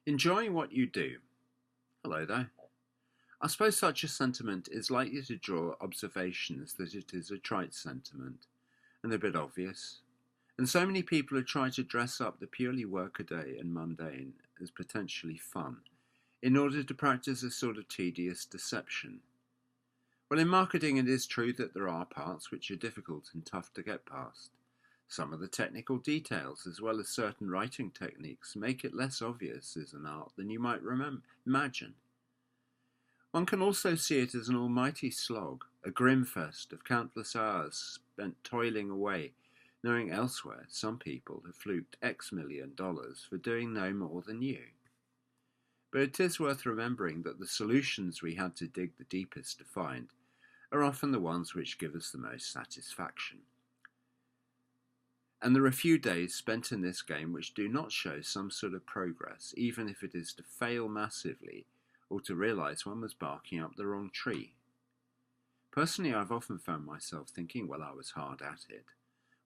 Enjoying what you do. Hello there. I suppose such a sentiment is likely to draw observations that it is a trite sentiment and a bit obvious. And so many people are trying to dress up the purely workaday and mundane as potentially fun in order to practice a sort of tedious deception. Well, in marketing, it is true that there are parts which are difficult and tough to get past. Some of the technical details, as well as certain writing techniques, make it less obvious as an art than you might imagine. One can also see it as an almighty slog, a grim fest of countless hours spent toiling away, knowing elsewhere some people have fluked X million dollars for doing no more than you. But it is worth remembering that the solutions we had to dig the deepest to find are often the ones which give us the most satisfaction. And there are few days spent in this game which do not show some sort of progress, even if it is to fail massively or to realise one was barking up the wrong tree. Personally, I've often found myself thinking while I was hard at it,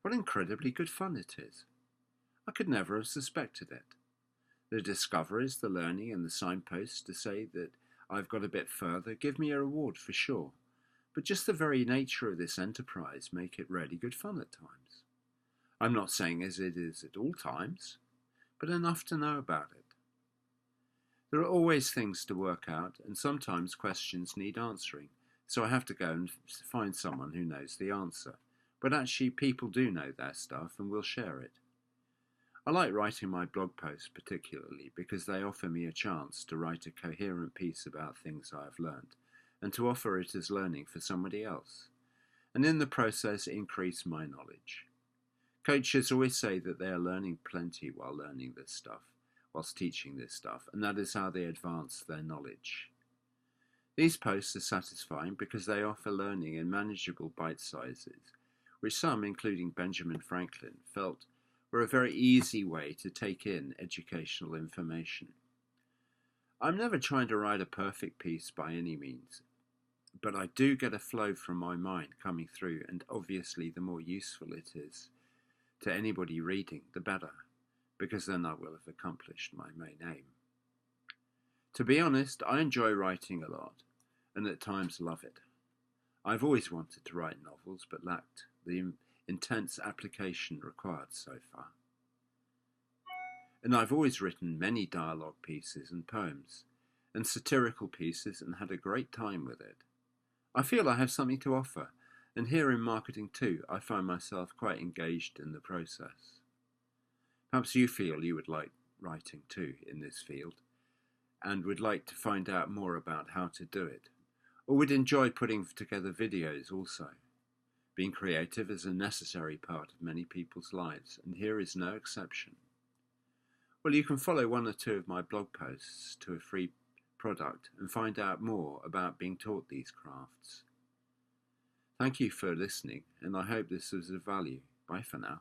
what incredibly good fun it is. I could never have suspected it. The discoveries, the learning and the signposts to say that I've got a bit further give me a reward for sure, but just the very nature of this enterprise make it really good fun at times. I'm not saying as it is at all times, but enough to know about it. There are always things to work out, and sometimes questions need answering, so I have to go and find someone who knows the answer. But actually, people do know their stuff and will share it. I like writing my blog posts particularly because they offer me a chance to write a coherent piece about things I have learned, and to offer it as learning for somebody else, and in the process increase my knowledge. Coaches always say that they are learning plenty while learning this stuff, whilst teaching this stuff, and that is how they advance their knowledge. These posts are satisfying because they offer learning in manageable bite sizes, which some, including Benjamin Franklin, felt were a very easy way to take in educational information. I'm never trying to write a perfect piece by any means, but I do get a flow from my mind coming through, and obviously the more useful it is to anybody reading, the better, because then I will have accomplished my main aim. To be honest, I enjoy writing a lot, and at times love it. I've always wanted to write novels, but lacked the intense application required so far. And I've always written many dialogue pieces and poems, and satirical pieces, and had a great time with it. I feel I have something to offer, and here in marketing too, I find myself quite engaged in the process. Perhaps you feel you would like writing too in this field, and would like to find out more about how to do it, or would enjoy putting together videos also. Being creative is a necessary part of many people's lives, and here is no exception. Well, you can follow one or two of my blog posts to a free product and find out more about being taught these crafts. Thank you for listening, and I hope this was of value. Bye for now.